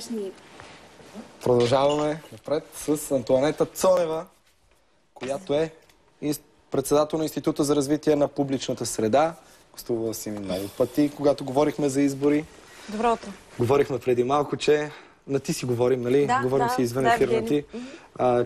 сегашни. Продължаваме напред с Антоанета Цонева, която е председател на Института за развитие на публичната среда. Гостувала си ми много пъти, когато говорихме за избори. Добро утро. Говорихме преди малко, че на ти си говорим, нали? Да, говорим си извън ефир на ти.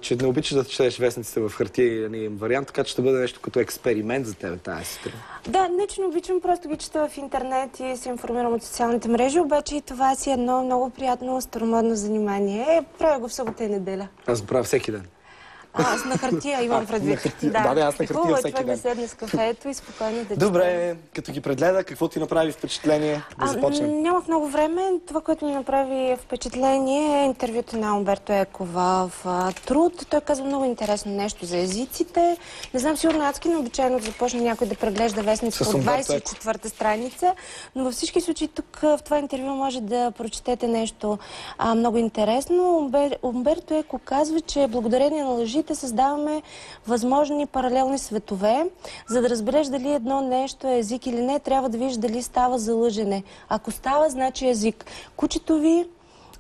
Че не обичаш да четеш вестниците в хартиен вариант, така че ще бъде нещо като експеримент за тебе тази сутрин. Да, не че не обичам, просто ги чета в интернет и се информирам от социалните мрежи, обаче и това си едно много приятно старомодно занимание. Правя го в събота и неделя. Аз го правя всеки ден. Аз на хартия имам предвид. Да, аз на хартия всеки ден. Да седне с кафето и спокойно да Добре, като ги прегледа, какво ти направи впечатление? Да започнем. Нямах много време. Това, което ми направи впечатление е интервюто на Умберто Еко в Труд. Той казва много интересно нещо за езиците. Не знам, сигурно адски необичайно да започне някой да преглежда вестниците от 24-та страница, но във всички случаи тук в това интервю може да прочетете нещо много интересно. Умберто Еко казва, че благодарение на лъжите създаваме възможни паралелни светове. За да разбереш дали едно нещо е език или не, трябва да видиш дали става за лъжене. Ако става, значи език.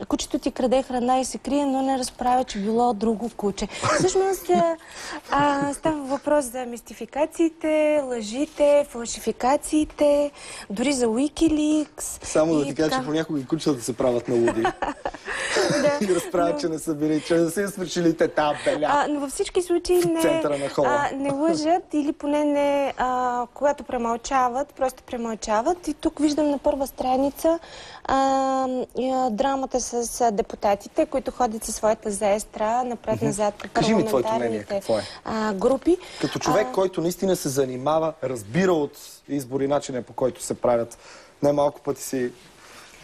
Кучето ти краде храна и се крие, но не разправя, че било друго куче. Всъщност става въпрос за мистификациите, лъжите, фалшификациите, дори за Wikileaks. Само да ти кажа, че понякога кучета се правят на луди. И разправят, че не са били, че не са им свършили те табеля. Но във всички случаи не лъжат или поне не, когато премълчават, просто премълчават. И тук виждам на първа страница драмата с депутатите, които ходят със своята зестра напред-назад по парламентарните групи. Като човек, който наистина се занимава, разбира от избори начина, по който се правят, най-малко пъти си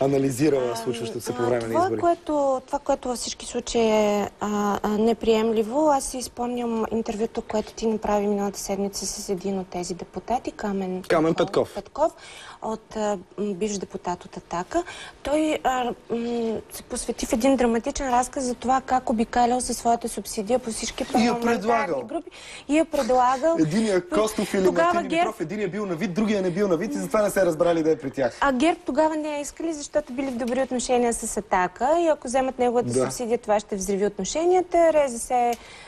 анализирала случващото се по време на избори. Това, което във всички случаи е неприемливо. Аз си спомням интервюто, което ти направи миналата седмица с един от тези депутати, Камен Петков, от бивш депутат от Атака. Той се посвети в един драматичен разказ за това как обикалял със своята субсидия по всички парламентарни групи. И я предлагал. Единия Костов или Мартин Димитров, единия бил на вид, другия не бил на вид и затова не се разбрали да е при тях. А ГЕРБ тогава не е искали, защото били в добри отношения с Атака и ако вземат неговата субсидия, това ще взриви отношенията. РЗС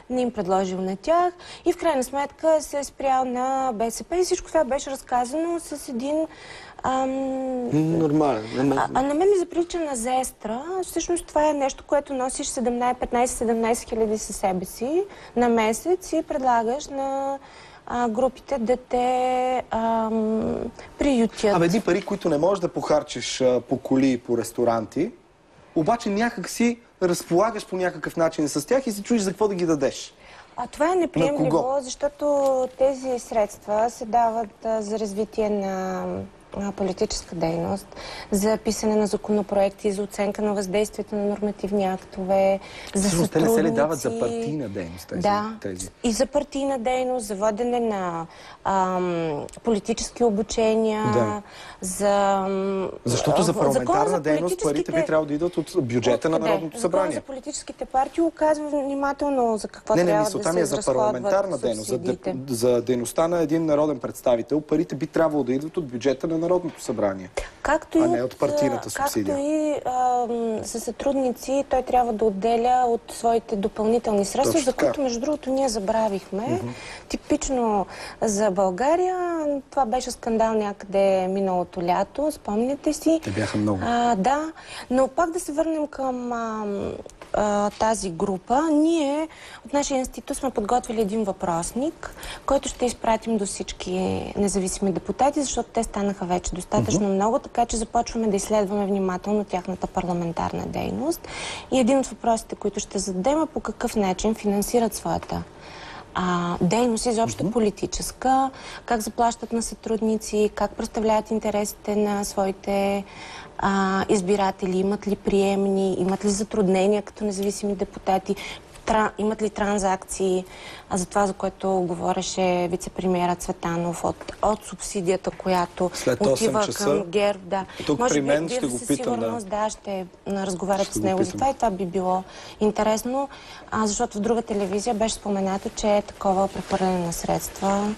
не им предложил на тях и в крайна сметка се е спрял на БСП и всичко това беше разказано с един нормален. На мен ми заприлича на зестра. Всъщност това е нещо, което носиш 15-17 хиляди със себе си на месец и предлагаш на групите да те приютят. Едни пари, които не можеш да похарчиш по коли и по ресторанти, обаче някак си разполагаш по някакъв начин с тях и се чуеш за какво да ги дадеш. Това е неприемливо, защото тези средства се дават за развитие на политическа дейност, за писане на законопроекти, за оценка на въздействието на нормативни актове, за сътрудници. Те не се ли дават за партийна дейност? Тези? И за партийна дейност, за водене на политически обучения, Защото за парламентарна дейност парите би трябвало да идват от бюджета на Народното събрание. За политическите партии оказва внимателно за какво трябва да се за парламентарна дейност, за дейността на един народен представител, парите би трябвало да идват от бюджета на Народното събрание, а не от партийната субсидия. Както и за сътрудници той трябва да отделя от своите допълнителни средства, за които между другото ние забравихме. Типично за България. Това беше скандал някъде миналото лято, спомняте си. Те бяха много. Да, но пак да се върнем към тази група. Ние от нашия институт сме подготвили един въпросник, който ще изпратим до всички независими депутати, защото те станаха вече достатъчно много, така че започваме да изследваме внимателно тяхната парламентарна дейност. И един от въпросите, които ще зададем, е по какъв начин финансират своята дейност, изобщо политическа, как заплащат на сътрудници, как представляват интересите на своите избиратели, имат ли приемни, имат ли затруднения като независими депутати, имат ли транзакции, за това, за което говореше вице-премиерът Цветанов от субсидията, която отива към ГЕРБ. Тук при мен ще го питам. Сигурност, ще разговаряте с него за това и това би било интересно, защото в друга телевизия беше споменато, че е такова прехвърляне на средства.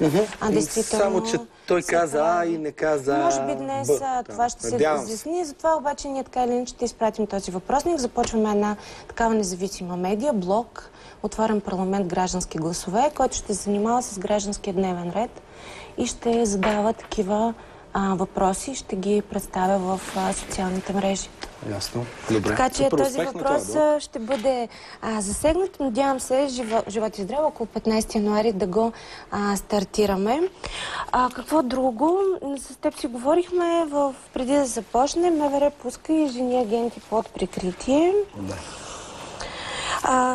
Само, че Той се каза А прави. и не каза Може би днес Б. това ще се Надявам се. изясни. Затова обаче ние така или иначе ще изпратим този въпросник. Започваме една такава независима медия, блог, Отворен парламент, граждански гласове, който ще се занимава с гражданския дневен ред и ще задава такива въпроси и ще ги представя в социалните мрежи. Ясно. Добре. Така че Супер този успех на въпрос този блог. ще бъде засегнат. Надявам се, живот и здраве, около 15 януари да го стартираме. Какво друго? С теб си говорихме преди да започне. МВР пуска и жени агенти под прикритие. Да.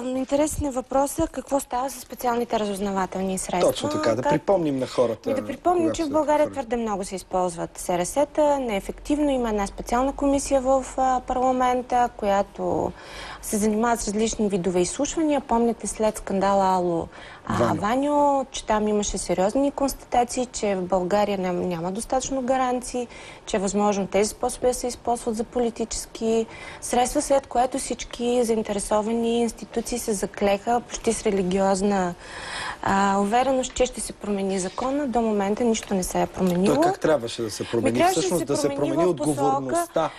Интересен е въпросът какво става с специалните разузнавателни средства. Точно така, да припомним на хората. Да припомним, че в България твърде много се използват СРС-та, неефективно. Има една специална комисия в парламента, която се занимава с различни видове изслушвания. Помните след скандала Ало Ваньо, че там имаше сериозни констатации, че в България няма достатъчно гаранции, че е възможно тези способи да се използват за политически средства, след което всички заинтересовани институции се заклеха почти с религиозна увереност, че ще се промени закона. До момента нищо не се е променило. Той как трябваше да се промени? Всъщност да се промени отговорността.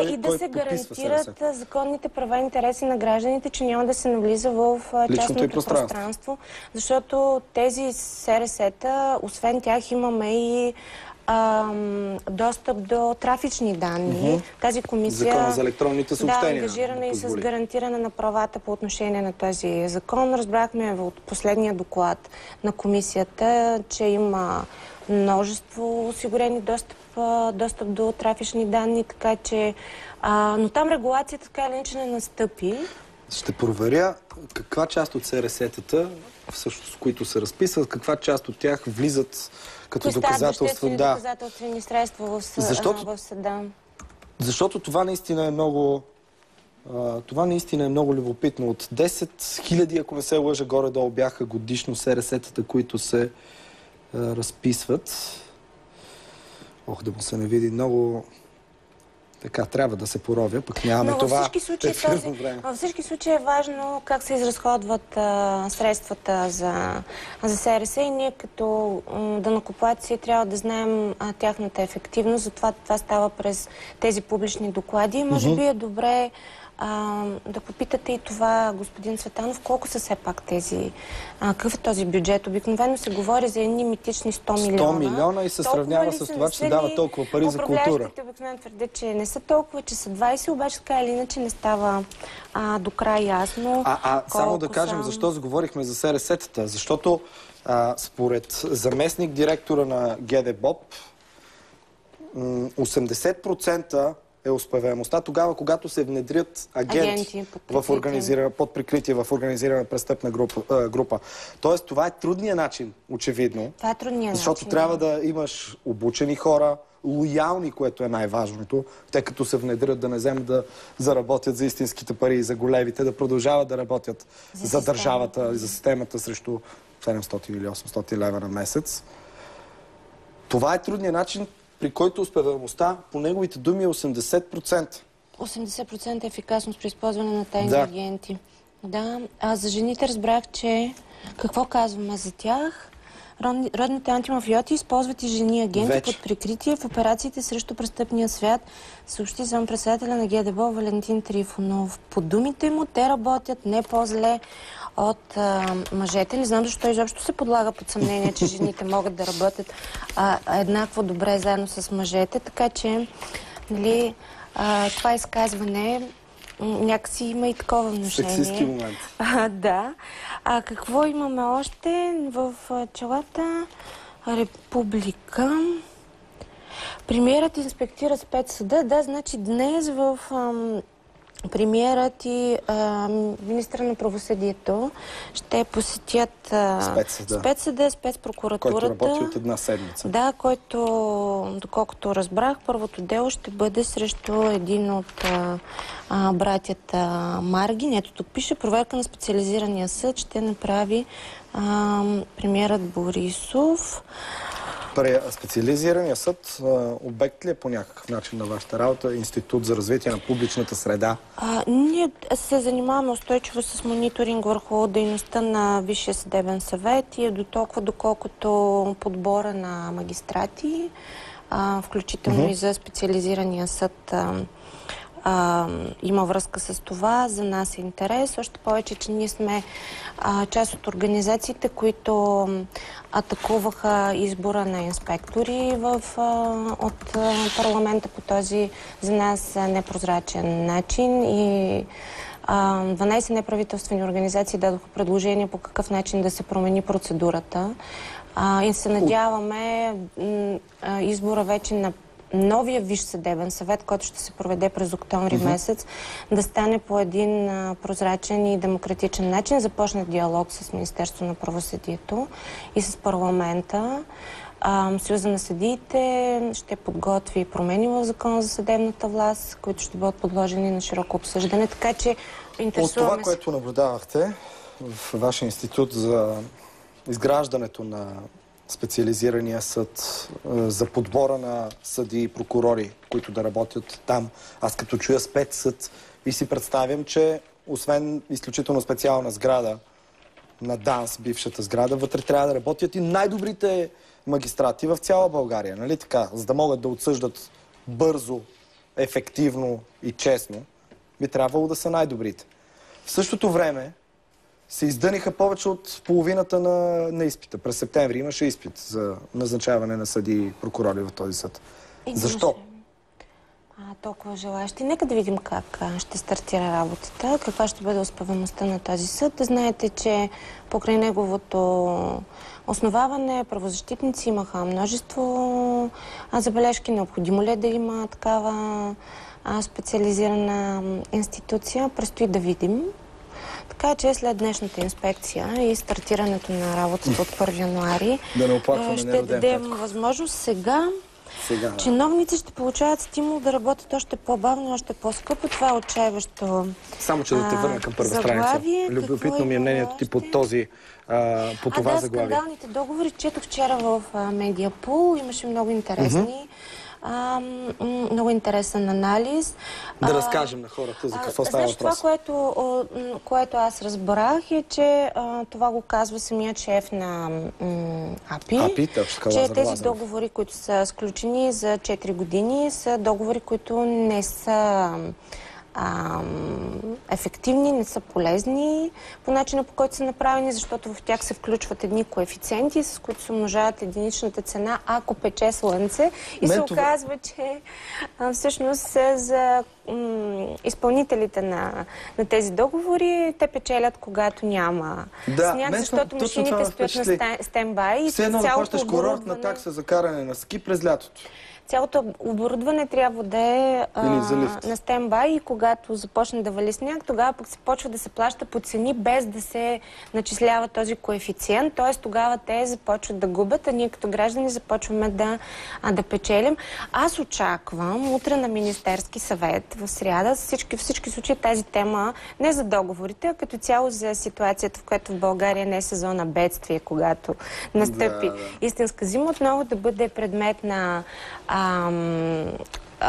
И да се гарантират законните права и интереси на гражданите, че няма да се навлиза в частното пространство. Защото тези СРС-та, освен тях имаме и достъп до трафични данни. Тази комисия Закона за електронните съобщения. Ангажирана и с гарантиране на правата по отношение на този закон. Разбрахме от последния доклад на комисията, че има множество осигурени достъп до трафични данни, така че... но там регулацията така или иначе не настъпи. Ще проверя каква част от СРС-тата, всъщност, които се разписват, каква част от тях влизат като доказателства. Доказателствени средства в съда. Защото това наистина е много... Това наистина е много любопитно. От 10 000, ако не се лъжа, горе-долу бяха годишно СРС-тата, които се разписват. Да му се не види много... Така, трябва да се поровя, пък нямаме това. Във всички случаи е важно как се изразходват средствата за СРС и ние като данъкоплатци трябва да знаем тяхната ефективност. Затова това става през тези публични доклади. Може би е добре да попитате и това, господин Цветанов, колко са все пак тези... какъв е този бюджет? Обикновено се говори за едни митични 100 милиона. 100 милиона и се сравнява с това, че се дава толкова пари за култура. Управляващите обикновено твърдят, че не са толкова, че са 20, обаче така или иначе не става до край ясно. Само да кажем защо заговорихме за СРС-тата. Защото според заместник директора на ГДБОП 80% е успеваемостта тогава, когато се внедрят агенти под прикритие в организирана престъпна група. Тоест, това е трудният начин, очевидно. Това е трудният защото трябва да имаш обучени хора, лоялни, което е най-важното, те като се внедрят да не вземат да заработят за истинските пари и за големите, да продължават да работят за държавата и за системата срещу 700 или 800 лева на месец. Това е трудният начин, при който успеваемостта, по неговите думи, е 80%. 80% ефикасност при използване на тайни агенти. Да. За жените разбрах, че... Какво казваме за тях? Родните антимафиоти използват и жени агенти под прикритие в операциите срещу престъпния свят, съобщи заместник-председателя на ГДБОП Валентин Трифонов. По думите му, те работят не по-зле от мъжете. Не знам защо изобщо се подлага под съмнение, че жените могат да работят еднакво добре заедно с мъжете. Така че, нали, това изказване някакси има и такова внушение. Сексистски момент. Да. Какво имаме още в челата? Република. Премиерът инспектира спецсъда. Да, значи днес в премиерът и министъра на правосъдието ще посетят спецсъда, спецпрокуратурата. Който работи от една седмица. Да, който, доколкото разбрах, първото дело ще бъде срещу един от братята Маргин. Ето тук пише, проверка на специализирания съд ще направи премиерът Борисов. Специализирания съд обект ли е по някакъв начин на вашата работа? Институт за развитие на публичната среда? Ние се занимаваме устойчиво с мониторинг върху дейността на Висшия съдебен съвет и до толкова доколкото подбора на магистрати, включително и за специализирания съд има връзка с това. За нас е интерес. Още повече, че ние сме част от организациите, които атакуваха избора на инспектори от парламента по този за нас непрозрачен начин и 12 неправителствени организации дадоха предложение по какъв начин да се промени процедурата. И се надяваме избора вече на новия Висш съдебен съвет, който ще се проведе през октомври месец, да стане по един прозрачен и демократичен начин. Започна диалог с Министерството на правосъдието и с парламента. Съюза на съдиите ще подготви промени в Закона за съдебната власт, които ще бъдат подложени на широко обсъждане. Така че интересуваме от това, което наблюдавахте в вашия институт за изграждането на специализирания съд, за подбора на съдии и прокурори, които да работят там. Аз като чуя спецсъд и си представям, че освен изключително специална сграда на ДАНС, бившата сграда, вътре трябва да работят и най-добрите магистрати в цяла България, нали така? За да могат да отсъждат бързо, ефективно и честно, би трябвало да са най-добрите. В същото време се издъниха повече от половината на изпита. През септември имаше изпит за назначаване на съдии и прокурори в този съд. Защо? Толкова желащи. Нека да видим как ще стартира работата, каква ще бъде успеваемостта на този съд. Знаете, че покрай неговото основаване правозащитници имаха множество забележки. Необходимо ли е да има такава специализирана институция? Предстои да видим. Така че след днешната инспекция и стартирането на работата от 1 януари ще дадем възможност сега чиновници ще получават стимул да работят още по-бавно и още по-скъпо. Това е отчаиващо. Само, че да те върна към първа страница. Любопитно ми е мнението ти по това заглавие. Скандалните договори. Четох вчера в Медиапул. Имаше много интересни много интересен анализ. Да разкажем на хората за какво става въпрос. Това, което аз разбрах е, че това го казва самият шеф на АПИ, че тези договори, които са сключени за 4 години, са договори, които не са ефективни, не са полезни по начина, по който са направени, защото в тях се включват едни коефициенти, с които се умножават единичната цена, ако пече слънце. И се оказва, че всъщност за изпълнителите на тези договори, те печелят, когато няма сняг, защото машините стоят на стендбай. Все едно да плащаш курортна такса за каране на ски през лятото. Цялото оборудване трябва да е на стендбай и когато започне да вали сняг, тогава пък се почва да се плаща по цени, без да се начислява този коефициент. Т.е. тогава те започват да губят, а ние като граждани започваме да печелим. Аз очаквам утре на Министерски съвет в сряда, всички случаи тази тема, не за договорите, а като цяло за ситуацията, в която в България не е сезона бедствие, когато настъпи истинска зима, отново да бъде предмет на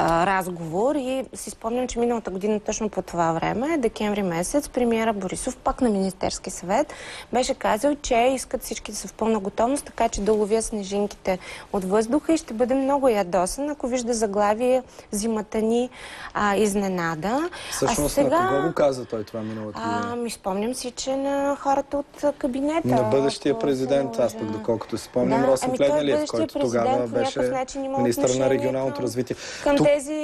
разговор и си спомням, че миналата година точно по това време, декември месец, премиера Борисов, пак на Министерски съвет, беше казал, че искат всички да са в пълна готовност, така че да ловя снежинките от въздуха и ще бъде много ядосан, ако вижда заглавие "Зимата ни изненада". Всъщност на кого го каза той това миналата година? Спомням си, че на хората от кабинета. На бъдещия президент, аз пък доколкото си спомням, Росен Плевнелиев, който тогава беше министър на регионалното развитие.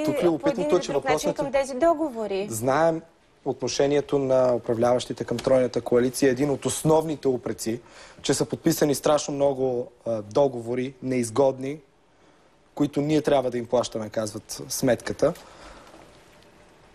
Тук любопитното е, че въпросът към тези договори. Знаем отношението на управляващите към тройната коалиция. Един от основните упреци, че са подписани страшно много договори, неизгодни, които ние трябва да им плащаме, казват сметката.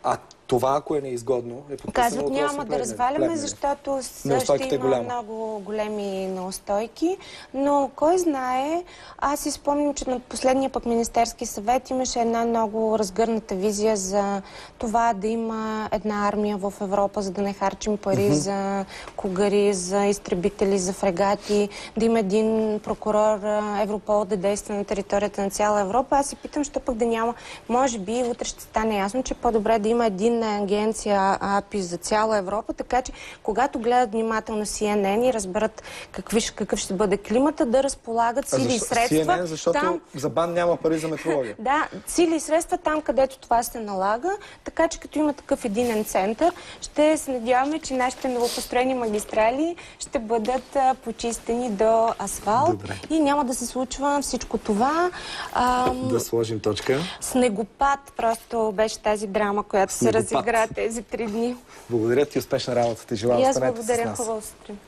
А това, ако е неизгодно, е подписано Казват, от 8 няма да разваляме, защото ще има много големи неустойки. Но кой знае, аз си спомням, че на последния пък Министерски съвет имаше една много разгърната визия за това да има една армия в Европа, за да не харчим пари за кугари, за изтребители, за фрегати, да има един прокурор Европол да действа на територията на цяла Европа. Аз си питам, що пък да няма. Може би утре ще стане ясно, че по-добре да има единна агенция АПИ за цяла Европа, така че когато гледат внимателно CNN и разберат какъв ще бъде климата, да разполагат сили и средства. CNN, защото там... за БАН няма пари за метрология. Да, сили и средства там, където това се налага, така че като има такъв единен център, ще се надяваме, че нашите новопостроени магистрали ще бъдат почистени до асфалт. Добре. И няма да се случва всичко това. Да сложим точка. Снегопад просто беше тази драма, която се разигра тези 3 дни. Благодаря ти, успешна работа ти. Желая, и аз останете с нас. благодаря, хубава сутрин.